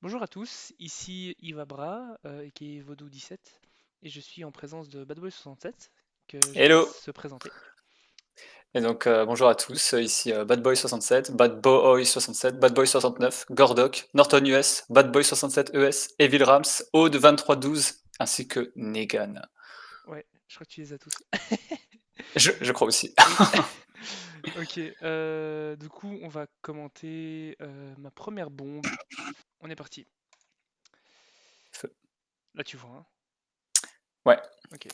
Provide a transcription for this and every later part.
Bonjour à tous, ici Yves Abra, qui est Vaudou17, et je suis en présence de Badboy67, que je Hello! laisse se présenter. Et donc bonjour à tous, ici Badboy67, Badboy67, Badboy69, Gordoc, Norton US, Badboy67 ES, Evil Rams, Aude 2312, ainsi que Negan. Ouais, je crois que tu les as tous. Je crois aussi. Oui. Ok, du coup, on va commenter ma première bombe. On est parti. Là, tu vois, hein. Ouais, Ok.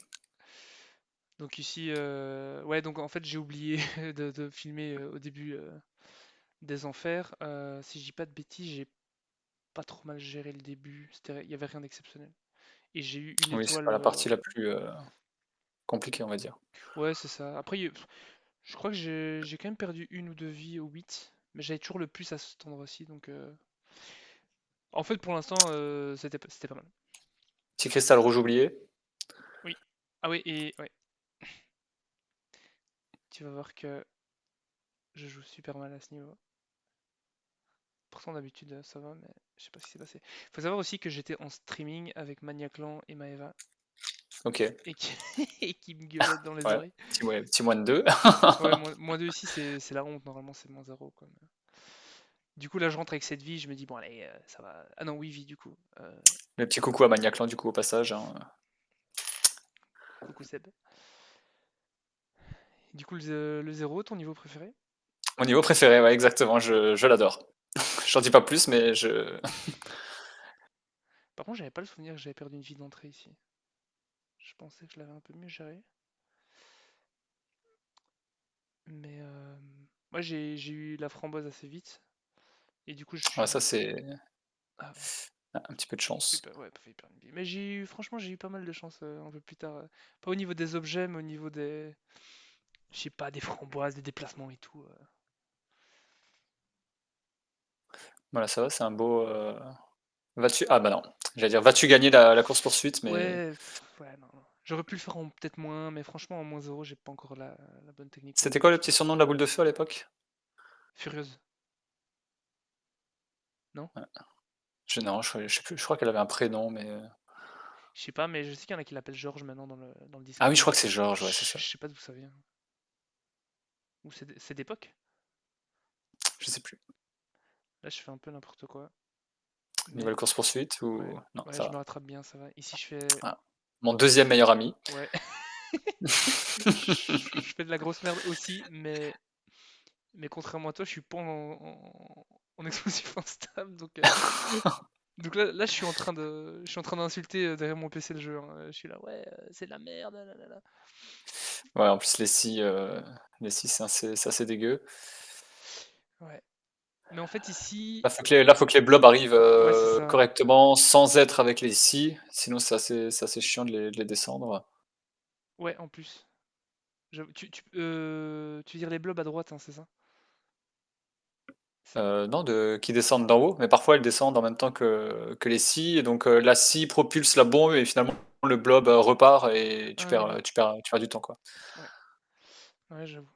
Donc ici, ouais, donc en fait, j'ai oublié de filmer au début des enfers. Si je dis pas de bêtises, j'ai pas trop mal géré le début. Il y avait rien d'exceptionnel. Et j'ai eu une oui, c'est étoile. pas la partie la plus compliquée, on va dire. Ouais, c'est ça. Après, je crois que j'ai quand même perdu une ou deux vies au 8, mais j'avais toujours le plus à cet endroit-ci, donc en fait, pour l'instant, c'était pas mal. Petit cristal rouge oublié. Oui. Ah oui, et ouais, tu vas voir que je joue super mal à ce niveau. Pourtant, d'habitude, ça va, mais je sais pas ce qui s'est passé. Faut savoir aussi que j'étais en streaming avec Maniaclan et Maeva, Ok, et qui, et qui me gueulaient dans les ouais, oreilles. petit moins de 2. Ouais, moins 2 ici, c'est la honte, normalement, c'est moins zéro quoi. Du coup, là, je rentre avec cette vie, je me dis, bon, allez, ça va. Ah non, oui, vie, du coup. Le petit coucou à Maniaclan du coup au passage, hein. Coucou Seb. Du coup, le zéro, ton niveau préféré? Mon niveau préféré, ouais, exactement, je l'adore. J'en dis pas plus, mais je... Par contre, j'avais pas le souvenir que j'avais perdu une vie d'entrée ici. Je pensais que je l'avais un peu mieux géré. Mais moi, j'ai eu la framboise assez vite. Et du coup, je Ouais, ça suis. c'est Ah, un petit peu de j'ai chance. ouais, failli perdre une vie. Mais franchement, j'ai eu pas mal de chance un peu plus tard. Pas au niveau des objets, mais au niveau des. Je sais pas, des framboises, des déplacements et tout. Voilà, ça va, c'est un beau, vas-tu ah bah non, j'allais dire vas-tu gagner la course poursuite, mais Ouais, ouais, non, non. J'aurais pu le faire en peut-être moins, mais franchement, en moins zéro, j'ai pas encore la bonne technique pour le c'était quoi faire, le je petit pense. surnom de la boule de feu à l'époque? Furieuse, non? Ouais, non, je sais plus, je crois qu'elle avait un prénom, mais Je sais pas, mais je sais qu'il y en a qui l'appellent Georges maintenant dans le ah oui, Discord, je mais crois que c'est Georges, ouais, c'est ça. je sais pas d'où ça vient. Ou c'est d'époque? Je sais plus. Là, je fais un peu n'importe quoi. Mais Nouvelle course poursuite ou ouais, non, ouais, ça je me va. rattrape bien, ça va. Ici, je fais. Ah, mon deuxième meilleur ami. Ouais, je fais de la grosse merde aussi, mais contrairement à toi, je suis pas en explosif instable. Donc là, je suis en train d'insulter derrière mon PC le jeu, hein. Je suis là, ouais, c'est de la merde, là, là, là. Ouais, en plus les scies c'est assez dégueu. Ouais. Mais en fait, ici, Là, faut que les blobs arrivent, ouais, c'est ça. correctement sans être avec les scies, sinon c'est assez chiant de les descendre. Ouais, en plus. Tu veux dire les blobs à droite, hein, c'est ça? Non, qui descendent d'en haut, mais parfois elles descendent en même temps que les scies, et donc la scie propulse la bombe et finalement le blob repart et Ah oui, tu perds du temps, quoi. ouais, ouais, j'avoue.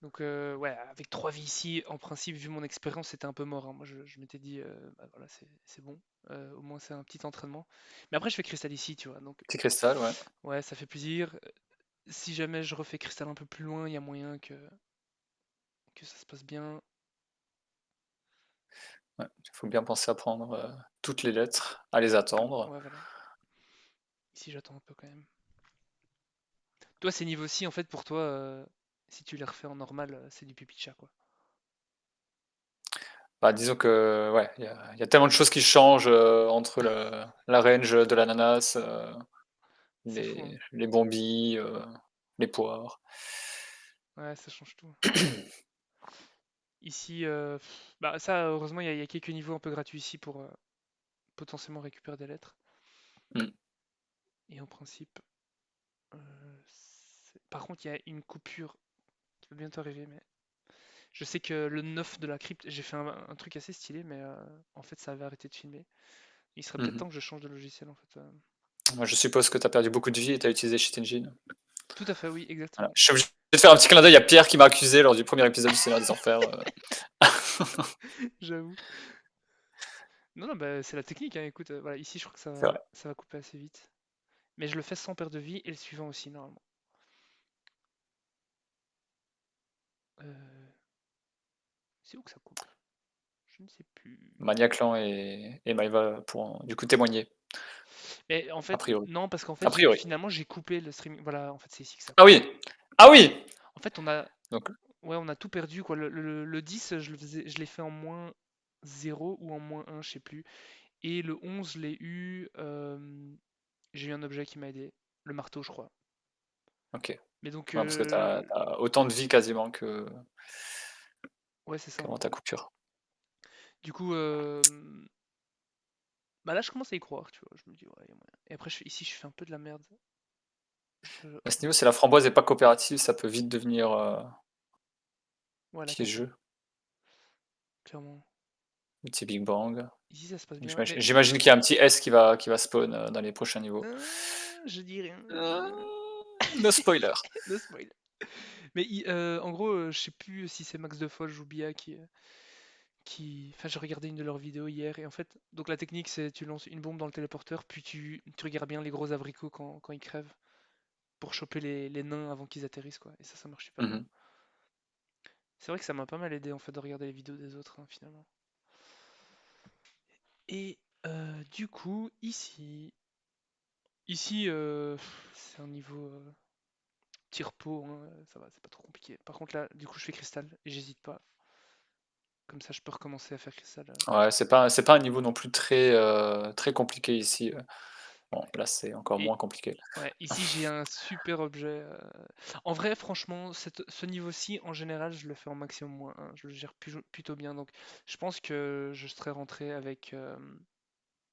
Donc ouais, avec 3 vies ici, en principe, vu mon expérience, c'était un peu mort, hein. Moi, je m'étais dit, bah voilà, c'est bon. Au moins, c'est un petit entraînement. Mais après, je fais cristal ici, tu vois. Donc Petit cristal, ouais. ouais, ça fait plaisir. Si jamais je refais cristal un peu plus loin, il y a moyen que ça se passe bien. Ouais, il faut bien penser à prendre, toutes les lettres, à les attendre. Ouais, voilà. Ici, j'attends un peu quand même. Toi, ces niveaux-ci, en fait, pour toi, si tu les refais en normal, c'est du pipi de chat, quoi. Bah, disons que, ouais, il y a tellement de choses qui changent, entre la range de l'ananas, C'est fou, hein. les bombis, les poires. Ouais, ça change tout. Ici, bah ça, heureusement, il y a quelques niveaux un peu gratuits ici pour potentiellement récupérer des lettres. Mmh. Et en principe, par contre, il y a une coupure qui va bientôt arriver, mais je sais que le 9 de la crypte, j'ai fait un truc assez stylé, mais en fait, ça avait arrêté de filmer. Il serait peut-être Mmh. temps que je change de logiciel, en fait. Moi, je suppose que tu as perdu beaucoup de vie et tu as utilisé Cheat Engine. Tout à fait, oui, Voilà. exactement. vais te faire un petit clin d'œil à Pierre qui m'a accusé lors du premier épisode du Seigneur des Enfers. J'avoue. Non, non, bah, c'est la technique, hein. Écoute, voilà, ici, je crois que C'est vrai. ça va couper assez vite. Mais je le fais sans perte de vie et le suivant aussi, normalement. Euh, c'est où que ça coupe? Je ne sais plus. Maniaclan et Maëva pourront du coup témoigner, Mais en a fait, priori. non, parce qu'en fait, A priori. finalement, j'ai coupé le streaming. Voilà, en fait, c'est ici que ça Ah coupe. oui! Ah oui! En fait, on a, Donc, ouais, on a tout perdu, quoi. Le 10, je l'ai fait en moins 0 ou en moins 1, je sais plus. Et le 11, je l'ai eu. J'ai eu un objet qui m'a aidé. Le marteau, je crois. ok. Mais donc, Ouais, parce que t'as autant de vie quasiment ouais, c'est ça, en qu'avant ta gros. coupure. Du coup, bah là, je commence à y croire, tu vois. Je me dis, ouais, y a moyen. Et après, ici, je fais un peu de la merde. À ce Hop, niveau, si la framboise est pas coopérative, ça peut vite devenir voilà, cata, piégeux. clairement. Petit Big Bang. Ici, ça se passe bien. J'imagine Mais j'imagine qu'il y a un petit S qui va spawn dans les prochains niveaux. je dis rien. No spoiler. No spoil. Mais en gros, je sais plus si c'est Max Defoge ou Bia qui. Enfin, j'ai regardé une de leurs vidéos hier et en fait, donc la technique c'est tu lances une bombe dans le téléporteur, puis tu regardes bien les gros abricots quand ils crèvent pour choper les nains avant qu'ils atterrissent quoi. Et ça marche super bien. Mhm. C'est vrai que ça m'a pas mal aidé en fait de regarder les vidéos des autres hein, finalement. Et du coup, ici c'est un niveau tir-pot, hein, ça va, c'est pas trop compliqué. Par contre là, du coup, je fais cristal et j'hésite pas. Comme ça, je peux recommencer à faire cristal. Ouais, c'est pas un niveau non plus très compliqué ici. Bon, là, c'est encore Et moins compliqué. ouais, ici j'ai un super objet. En vrai, franchement, ce niveau-ci, en général, je le fais en maximum moins 1. Je le gère plutôt bien. Donc, je pense que je serais rentré avec.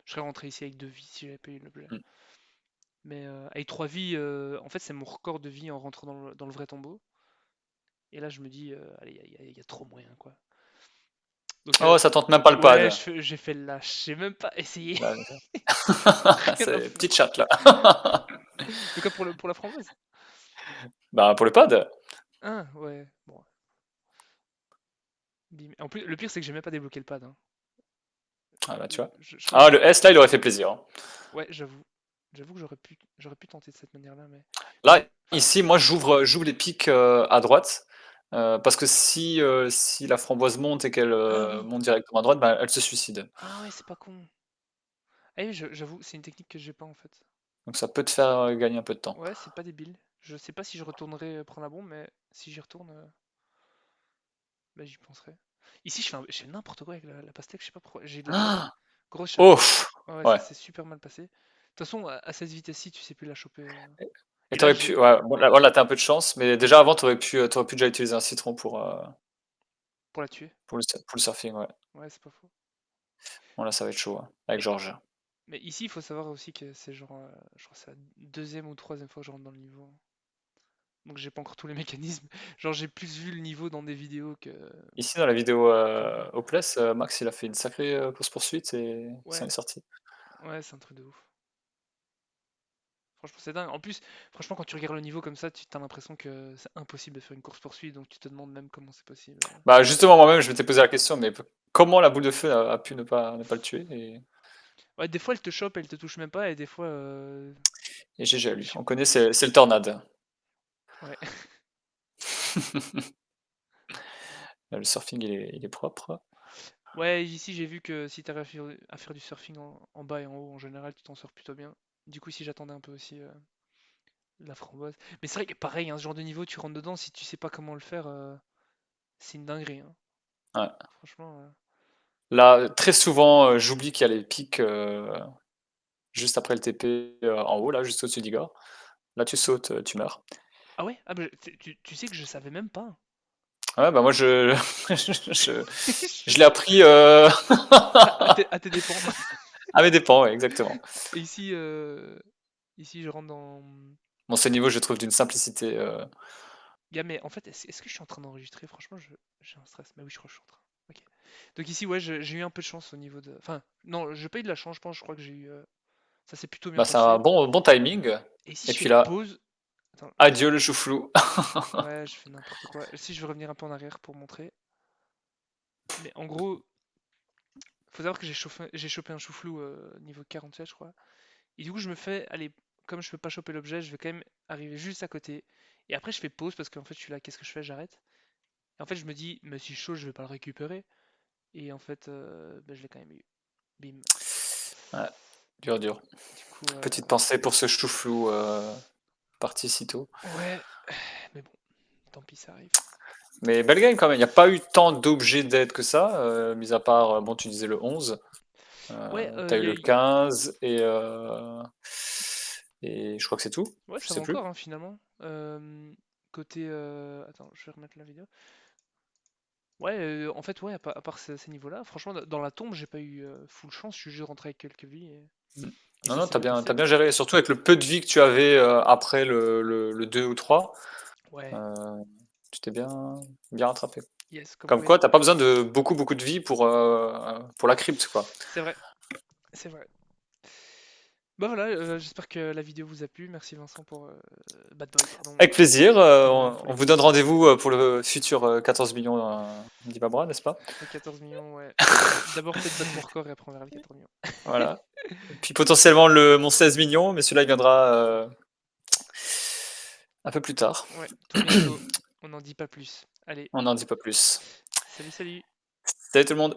Je serais rentré ici avec 2 vies si j'avais pas eu l'objet. Mmh. Mais avec 3 vies, en fait, c'est mon record de vie en rentrant dans le vrai tombeau. Et là, je me dis, allez, il y a trop moyen, quoi. Donc, Oh, ça tente même pas le ouais, pad. j'ai fait le lâche. J'ai même pas essayé. Là, Rien à c'est petite foutre. chatte là. De quoi pour la framboise? Bah, pour le pad? Ah, ouais. Bon. En plus, le pire, c'est que j'ai même pas débloqué le pad, hein. Ah bah, tu vois? Je crois que Ah, le S là, il aurait fait plaisir, hein. ouais, j'avoue. J'avoue que j'aurais pu tenter de cette manière-là, mais Là, enfin, ici, moi, j'ouvre les pics, à droite, parce que si la framboise monte et qu'elle, ah oui. monte directement à droite, bah, elle se suicide. Ah ouais, c'est pas con. Ah oui, j'avoue, c'est une technique que j'ai pas en fait. Donc ça peut te faire, gagner un peu de temps. Ouais, c'est pas débile. Je sais pas si je retournerai prendre la bombe, mais si j'y retourne, bah, j'y penserai. Ici, je fais n'importe quoi avec la pastèque, je sais pas pourquoi. J'ai de la grosse chatte. Ouf! Ouais, ouais, ça Ouais. s'est super mal passé. De toute façon, à cette vitesse-ci, tu sais plus la choper. Et Et là, t'aurais pu ouais, bon là tu un peu de chance, mais déjà avant tu pu déjà utiliser un citron pour la tuer. pour le surfing, ouais. Ouais, c'est pas faux. Bon là ça va être chaud, hein, avec Mais, Georges. mais ici, il faut savoir aussi que c'est genre, je crois que c'est la deuxième ou troisième fois que je rentre dans le niveau. Donc j'ai pas encore tous les mécanismes. Genre j'ai plus vu le niveau dans des vidéos Ici dans la vidéo, qu'en vrai. Hopeless, Max il a fait une sacrée, course poursuite et il s'en Ouais, est sorti. ouais, c'est un truc de ouf. Franchement, c'est dingue. En plus, franchement, quand tu regardes le niveau comme ça, tu as l'impression que c'est impossible de faire une course-poursuite, donc tu te demandes même comment c'est possible. Bah, justement moi-même je m'étais posé la question, mais comment la boule de feu a pu ne pas le tuer Ouais, des fois, elle te chope, elle te touche même pas, et des fois, et GG à je lui. sais On pas. connaît c'est le tornade. Ouais. Là le surfing il est propre. Ouais, ici, j'ai vu que si t'arrives à faire du surfing en bas et en haut, en général, tu t'en sors plutôt bien. Du coup, si j'attendais un peu aussi la framboise. Mais c'est vrai que pareil, hein, ce genre de niveau, tu rentres dedans, si tu sais pas comment le faire, c'est une dinguerie, hein. Ouais. Franchement. Là, très souvent, j'oublie qu'il y a les pics, juste après le TP, en haut là, juste au-dessus d'Igor. Là tu sautes, tu meurs. Ah ouais? Ah bah, tu sais que je savais même pas. Ouais, bah, moi je je je l'ai Je- appris, à tes dépens. à mes dépens, ouais, exactement. Et ici, je rentre dans. Bon, ce niveau, je trouve d'une simplicité, Gars, mais en fait, est-ce que je suis en train d'enregistrer? Franchement, j'ai un stress. Mais oui, je crois que je suis en train. Ok. Donc ici, ouais, j'ai eu un peu de chance au niveau de. Enfin, non, j'ai pas eu de la chance, je pense. Je crois que j'ai eu. Ça s'est plutôt bien bah, c'est un passé. bon timing Et si et je fais puis là pause, Attends, Adieu le chou-flou. ouais, je fais n'importe quoi. Si je veux revenir un peu en arrière pour montrer. Mais en gros, faut savoir que j'ai chopé un chou-flou niveau 47, je crois. Et du coup, je me fais, allez, comme je peux pas choper l'objet, je vais quand même arriver juste à côté. Et après, je fais pause parce qu'en fait, je suis là, qu'est-ce que je fais? J'arrête. Et en fait, je me dis, mais si chaud, je vais pas le récupérer. Et en fait, bah, je l'ai quand même eu. Bim. Ouais, dur, dur. Du coup, Petite pensée pour ce chou-flou parti si tôt. ouais, mais bon, tant pis, ça arrive. Mais belle game quand même. Il n'y a pas eu tant d'objets d'aide que ça, mis à part, bon, tu disais le 11. Ouais, T'as eu le 15 et je crois que c'est tout. ouais, Je ça va sais plus. encore, hein, finalement. Côté, attends, je vais remettre la vidéo. Ouais, en fait, ouais, à part ces niveaux-là, franchement, dans la tombe, j'ai pas eu full chance, je suis juste rentré avec quelques vies Mm. et Non, ça non, s'est bien passé, t'as hein. bien géré. Surtout avec le peu de vie que tu avais après le 2 ou 3. Ouais, euh, tu t'es bien rattrapé. yes, comme Comme quoi, quoi, t'as pas besoin de beaucoup de vie pour la crypte, quoi. c'est vrai, c'est vrai. Bah voilà, j'espère que la vidéo vous a plu. Merci Vincent pour Bad Boy, pardon, Avec plaisir. pour On les vous donne questions. rendez-vous pour le futur 14 millions d'Ibabra, n'est-ce pas? Les 14 millions, ouais. D'abord peut-être battre mon record et après on verra les 14 millions. Voilà. Et puis potentiellement mon 16 millions, mais celui-là il viendra un peu plus tard. Ouais, tout bientôt. On n'en dit pas plus. Allez, On n'en dit pas plus. salut, salut. Salut tout le monde!